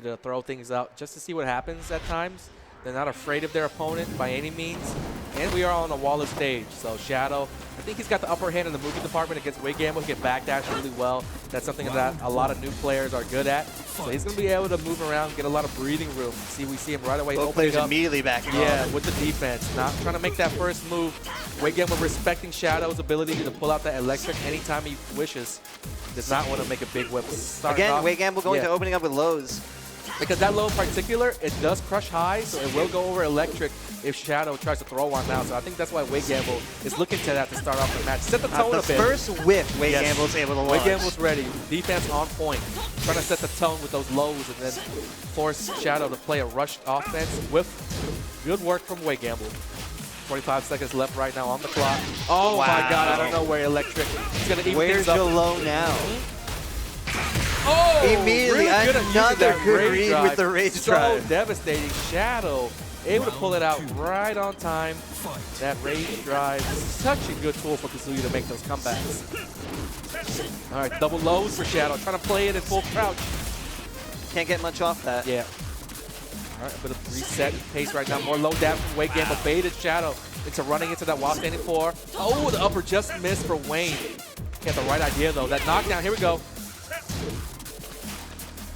to throw things out just to see what happens at times. They're not afraid of their opponent by any means. And we are on a Waller stage, so Shadow, I think he's got the upper hand in the moving department against WayGamble. He can backdash really well. That's something that a lot of new players are good at. So he's going to be able to move around, get a lot of breathing room. We see him right away Both opening players up. immediately backing Yeah, off. with the defense. Not trying to make that first move. WayGamble respecting Shadow's ability to pull out that electric anytime he wishes. Does not want to make a big whip. Again, WayGamble going to opening up with lows. Because that low in particular, it does crush high, so it will go over electric if Shadow tries to throw one now. So I think that's why WayGamble is looking to that to start off the match. Set the tone a bit. The first whiff WayGamble's able to launch. WayGamble's ready. Defense on point. Trying to set the tone with those lows and then force Shadow to play a rushed offense with good work from WayGamble. 25 seconds left right now on the clock. Oh my God, I don't know where electric. He's going to even Where's your low now? Oh, immediately really good another good read drive. with the rage drive. So devastating. Shadow able to pull it out right on time. That rage drive is such a good tool for Kazooie to make those comebacks. All right, double lows for Shadow. Trying to play it in full crouch. Can't get much off that. Yeah. All right, a bit of reset pace right now. More low dab from WayGamble. Baited Shadow into running into that while standing 4. Oh, the upper just missed for Wayne. He had the right idea though. That knockdown. Here we go.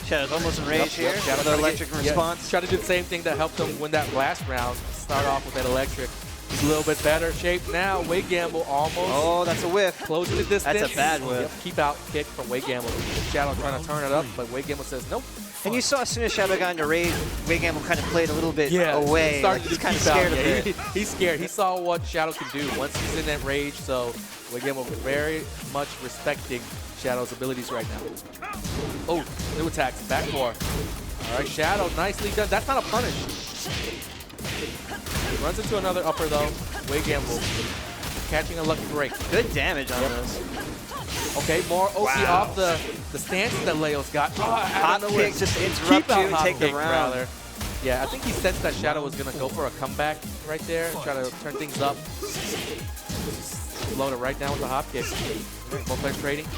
Shadow's almost in rage here. Shadow electric response. Try to do the same thing that helped him win that last round. Start off with that electric. He's a little bit better shape now. WayGamble almost. Oh, that's a whiff. Closing the distance. That's a bad whiff. Yep, keep out kick from WayGamble. Shadow trying to turn it up, but WayGamble says nope. And you saw as soon as Shadow got into rage, WayGamble kind of played a little bit away. Started Like to he's kind of keep out. scared of it. He's scared. He saw what Shadow can do once he's in that rage, so WayGamble very much respecting Shadow's abilities right now. Oh, new attacks, back 4. All right, Shadow, nicely done. That's not a punish. Runs into another upper though. WayGamble catching a lucky break. Good damage on this. Okay, more OC off the stance that Leo's got. Oh, hop kick just interrupt you and take the round. Rather. Yeah, I think he sensed that Shadow was going to go for a comeback right there, try to turn things up. Load it right down with the hop kick. Both players trading. All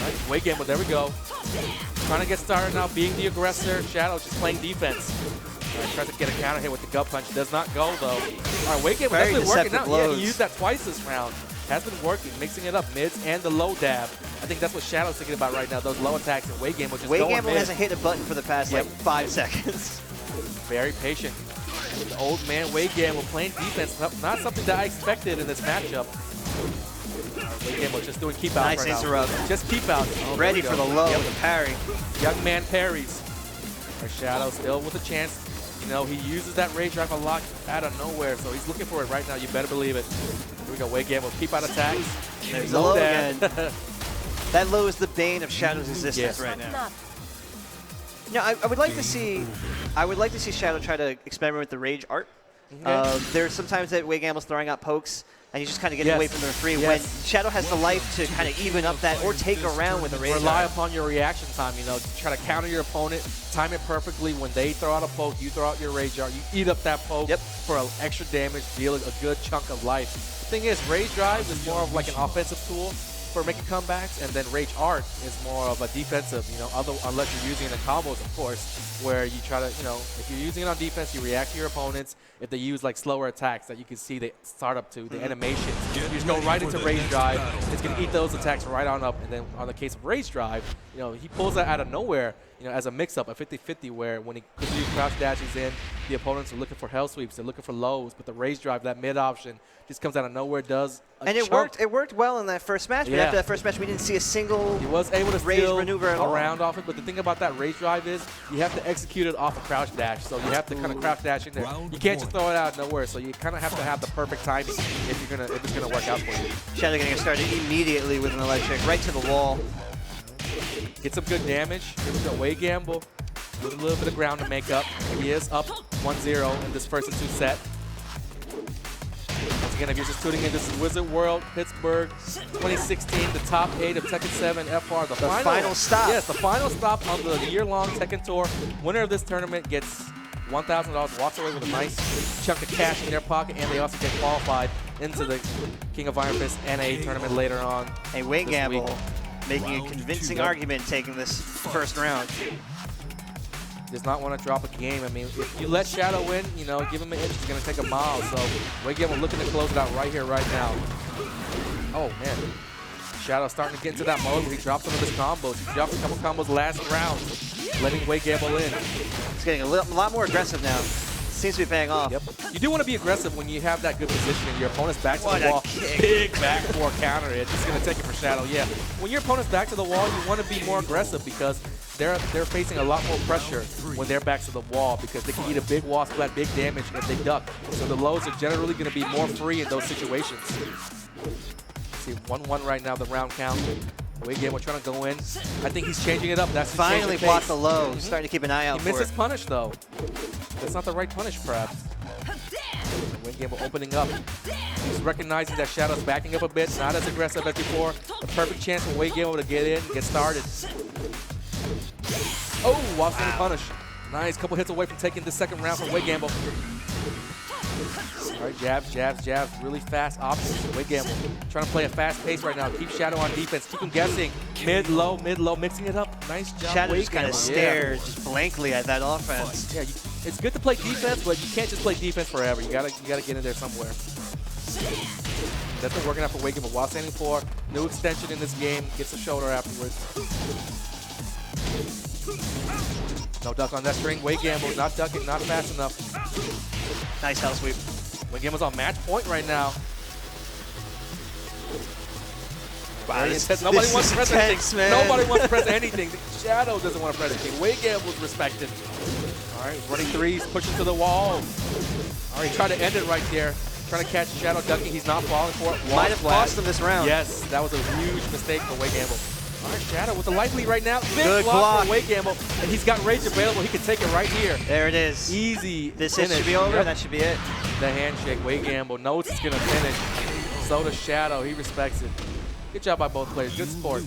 right, WayGamble, there we go. Trying to get started now, being the aggressor. Shadow just playing defense. All right, tries to get a counter hit with the gut punch. Does not go though. All right, WayGamble, that's been working out. Yeah, he used that twice this round. Has been working, mixing it up, mids and the low dab. I think that's what Shadow's thinking about right now, those low attacks, and WayGamble just going mid. WayGamble hasn't hit a button for the past like 5 seconds. Very patient. The old man WayGamble playing defense, not something that I expected in this matchup. WayGamble just doing keep outs nice interrupt. Just keep outs. Oh, ready for the low with the parry. Young man parries. Our Shadow still with a chance. You know, he uses that rage drive a lot out of nowhere, so he's looking for it right now. You better believe it. Here we go, WayGamble, keep out attacks. There's the low again. That low is the bane of Shadow's existence right now. No, I would like to see. I would like to see Shadow try to experiment with the rage art. There's sometimes that WayGamble's throwing out pokes, and he's just kind of getting away from the free. When Shadow has the life to kind of even up that or take around with the rage. Rely upon your reaction time. You know, try to counter your opponent, time it perfectly. When they throw out a poke, you throw out your rage art. You eat up that poke for extra damage, deal a good chunk of life. The thing is, rage drive is more of like an offensive tool for making comebacks, and then rage art is more of a defensive, you know, unless you're using it in combos, of course, where you try to, you know, if you're using it on defense, you react to your opponents. If they use like slower attacks that you can see they start up to, the animations, you just go right into rage drive. It's going to eat those attacks right on up, and then on the case of rage drive, you know, he pulls that out of nowhere, you know, as a mix-up, a 50-50, where when he crouch dashes in, the opponents are looking for hell sweeps, they're looking for lows, but the rage drive, that mid option, just comes out of nowhere, does a and it worked. It worked well in that first match. But after that first match, we didn't see a single he was able to rage maneuver at all. Around off it. But the thing about that rage drive is you have to execute it off a crouch dash. So you have to kind of crouch dash in there. You can't just throw it out of nowhere. So you kind of have to have the perfect timing if it's gonna work out for you. Shadow getting started immediately with an electric right to the wall. Get some good damage. Here we go, WayGamble with a little bit of ground to make up. He is up 1-0 in this first and 2 set. Once again, if you're just tuning in, this is Wizard World, Pittsburgh, 2016, the top 8 of Tekken 7 FR. The final stop. Yes, the final stop on the year-long Tekken Tour. Winner of this tournament gets $1,000, walks away with a nice chunk of cash in their pocket, and they also get qualified into the King of Iron Fist NA tournament later on. Hey, WayGamble making a convincing argument taking this first round. does not want to drop a game. I mean, if you let Shadow win, you know, give him an inch, he's going to take a mile. So WayGamble looking to close it out right here, right now. Oh, man. Shadow starting to get into that mode where he dropped some of his combos. He dropped a couple combos last round, letting WayGamble in. He's getting a lot more aggressive now. Seems to be paying off. Yep. You do want to be aggressive when you have that good position and your opponent's back to the wall. Big back four counter. It's just going to take it for Shadow. Yeah. When your opponent's back to the wall, you want to be more aggressive because they're facing a lot more pressure when they're back to the wall because they can eat a big wall splat, big damage if they duck. So the lows are generally going to be more free in those situations. See, 1-1 right now, the round count. WayGamble trying to go in. I think he's changing it up. That's finally blocked the low. Starting to keep an eye out for it. He missed his punish, though. That's not the right punish, perhaps. WayGamble opening up. He's recognizing that Shadow's backing up a bit, not as aggressive as before. The perfect chance for WayGamble to get in, get started. Oh, while standing punish. Nice, couple hits away from taking the second round from WayGamble. All right, jabs, jabs, jabs. Really fast options. WayGamble trying to play a fast pace right now. Keep Shadow on defense. Keep him guessing. Mid-low, mixing it up. Nice job. Shadow just kind of stared just blankly at that offense. Yeah, it's good to play defense, but you can't just play defense forever. You gotta get in there somewhere. That's been working out for WayGamble while standing for new extension in this game. Gets the shoulder afterwards. No duck on that string. WayGamble not ducking, not fast enough. Nice hell sweep. WayGamble's on match point right now. Wow, nobody wants to press anything. Man. Nobody wants to press anything. Shadow doesn't want to press anything. WayGamble's respected. All right, running threes, pushing to the wall. All right, trying to end it right there. Trying to catch Shadow ducking. He's not falling for it. Might have cost him this round. Yes, that was a huge mistake for WayGamble. All right, Shadow with the light lead right now. Big Good block for WayGamble, and he's got rage available. He can take it right here. There it is. Easy. This hit should be over. Yep. That should be it. The handshake. WayGamble knows it's going to finish. So does Shadow. He respects it. Good job by both players. Good sport.